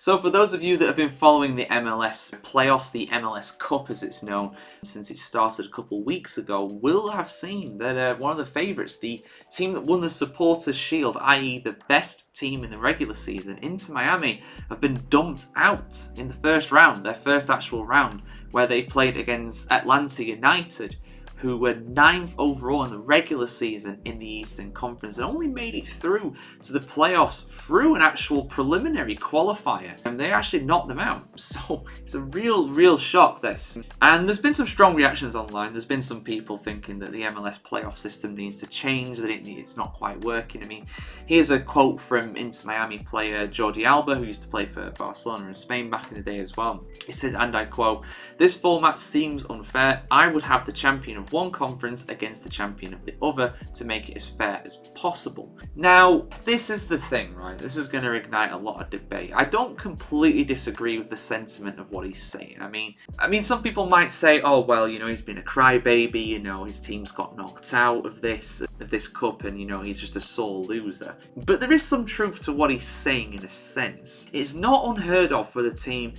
So for those of you that have been following the MLS playoffs, the MLS Cup as it's known, since it started a couple of weeks ago, will have seen that one of the favourites, the team that won the Supporters' Shield, i.e. the best team in the regular season, Inter Miami, have been dumped out in the first round, their first actual round, where they played against Atlanta United, who were 9th overall in the regular season in the Eastern Conference and only made it through to the playoffs through an actual preliminary qualifier. And they actually knocked them out. So it's a real shock, this. And there's been some strong reactions online. There's been some people thinking that the MLS playoff system needs to change, that it's not quite working. I mean, here's a quote from Inter Miami player Jordi Alba, who used to play for Barcelona in Spain back in the day as well. He said, and I quote, "This format seems unfair. I would have the champion of one conference against the champion of the other to make it as fair as possible." Now, this is the thing, right? This is going to ignite a lot of debate. I don't completely disagree with the sentiment of what he's saying. I mean, some people might say, oh, well, you know, he's been a crybaby, you know, his team's got knocked out of this cup and, you know, he's just a sore loser. But there is some truth to what he's saying in a sense. It's not unheard of for the team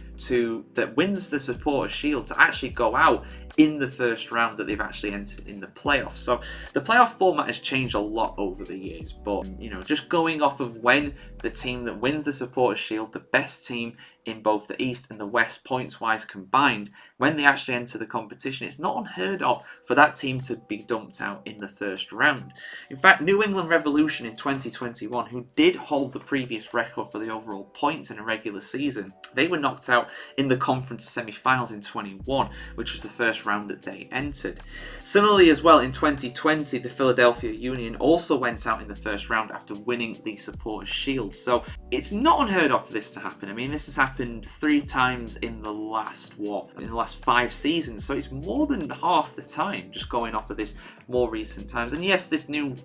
that wins the Supporters' Shield to actually go out in the first round that they've actually entered in the playoffs. So the playoff format has changed a lot over the years, but you know, just going off of when the team that wins the Supporters' Shield, the best team in both the East and the West points-wise combined, when they actually enter the competition, it's not unheard of for that team to be dumped out in the first round. In fact, New England Revolution in 2021, who did hold the previous record for the overall points in a regular season, they were knocked out in the conference semi-finals in 21, which was the first round that they entered. Similarly as well, in 2020, the Philadelphia Union also went out in the first round after winning the Supporters' Shield. So it's not unheard of for this to happen. I mean, this has happened 3 times in the last 5 seasons, so it's more than half the time, just going off of this more recent times. And yes, this new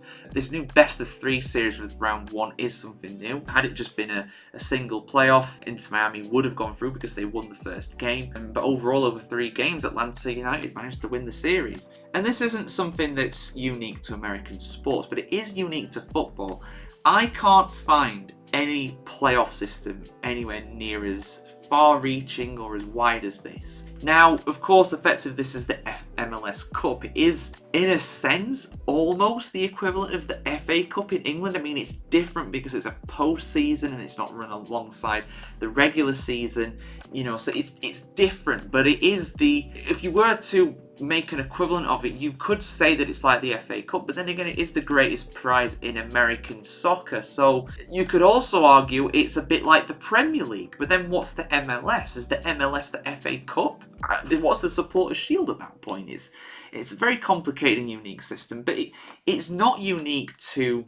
best of 3 series with round 1 is something new. Had it just been a single playoff, Inter Miami would have gone through because they won the first game, but overall over 3 games Atlanta United managed to win the series. And this isn't something that's unique to American sports, but it is unique to football. I can't find any playoff system anywhere near as far-reaching or as wide as this. Now, of course, effectively this is the MLS Cup. It is, in a sense, almost the equivalent of the FA Cup in England. I mean, it's different because it's a post-season and it's not run alongside the regular season, you know, so it's different, but it is if you were to make an equivalent of it, you could say that it's like the FA Cup, but then again, it is the greatest prize in American soccer. So you could also argue it's a bit like the Premier League, but then what's the MLS? Is the MLS the FA Cup? What's the Supporters' Shield at that point? It's a very complicated and unique system, but it's not unique to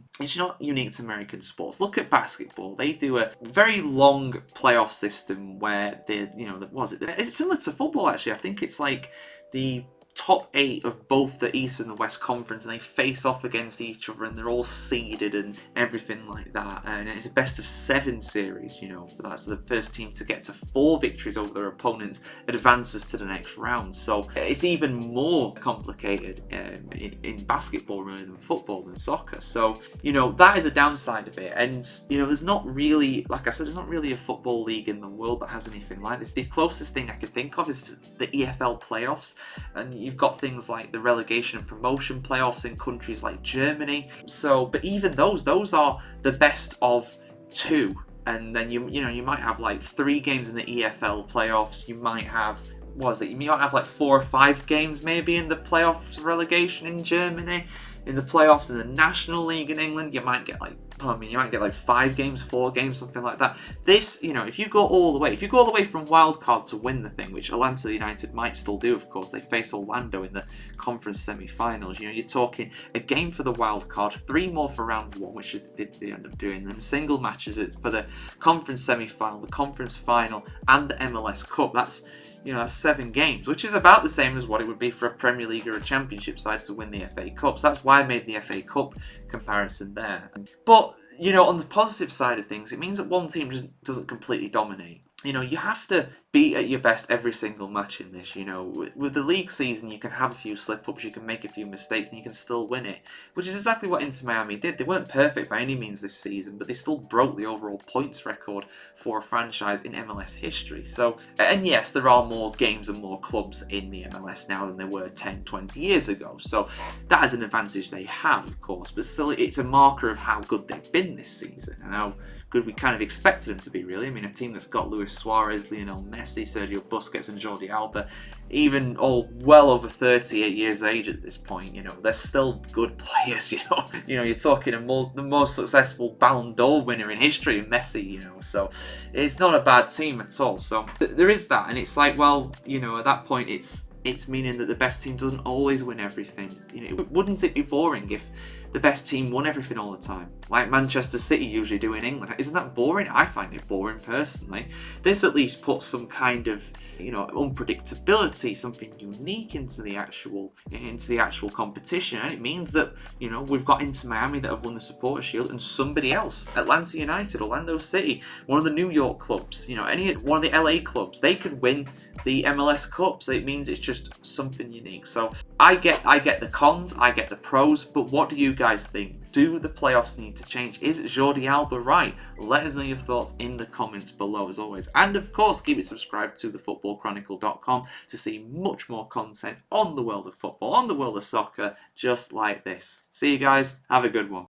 American sports. Look at basketball. They do a very long playoff system where it's similar to football actually. I think it's like the top 8 of both the East and the West Conference, and they face off against each other, and they're all seeded and everything like that. And it's a best of 7 series, you know, for that. So the first team to get to 4 victories over their opponents advances to the next round. So it's even more complicated in basketball really than football than soccer. So, you know, that is a downside of it. And, you know, there's not really, like I said, there's not really a football league in the world that has anything like this. The closest thing I could think of is the EFL playoffs, and you've got things like the relegation and promotion playoffs in countries like Germany. So, but even those are the best of 2, and then you might have like 3 games in the EFL playoffs. You might have you might have like 4 or 5 games maybe in the playoffs relegation in Germany. In the playoffs in the National League in England, you might get like 5 games, 4 games, something like that. This, you know, if you go all the way from wildcard to win the thing, which Atlanta United might still do, of course, they face Orlando in the conference semi-finals. You know, you're talking a game for the wildcard, 3 more for round 1, which they end up doing, then single matches for the conference semi-final, the conference final, and the MLS Cup. That's 7 games, which is about the same as what it would be for a Premier League or a Championship side to win the FA Cup. So that's why I made the FA Cup comparison there. But, you know, on the positive side of things, it means that one team just doesn't completely dominate. you know, you have to be at your best every single match in this. You know, with the league season, you can have a few slip-ups, you can make a few mistakes, and you can still win it, which is exactly what Inter Miami did. They weren't perfect by any means this season, but they still broke the overall points record for a franchise in MLS history. So, and yes, there are more games and more clubs in the MLS now than there were 10, 20 years ago. So that is an advantage they have, of course, but still, it's a marker of how good they've been this season and how good we kind of expected them to be, really. I mean, a team that's got Luis Suarez, Lionel Messi, Sergio Busquets, and Jordi Alba, even all well over 38 years of age at this point, you know, they're still good players, you know. You know, you're talking the most successful Ballon d'Or winner in history, Messi, you know, so it's not a bad team at all. So there is that, and it's like, well, you know, at that point, it's meaning that the best team doesn't always win everything. You know, wouldn't it be boring if the best team won everything all the time, like Manchester City usually do in England? Isn't that boring? I find it boring personally. This at least puts some kind of, you know, unpredictability, something unique into the actual competition, and it means that, you know, we've got Inter Miami that have won the Supporters' Shield, and somebody else, Atlanta United, Orlando City, one of the New York clubs, you know, one of the LA clubs, they could win the MLS Cup. So it means it's just something unique. So I get the cons, I get the pros, but what do you guys think? Do the playoffs need to change? Is Jordi Alba right? Let us know your thoughts in the comments below, as always. And of course, keep it subscribed to thefootballchronicle.com to see much more content on the world of football, on the world of soccer, just like this. See you guys. Have a good one.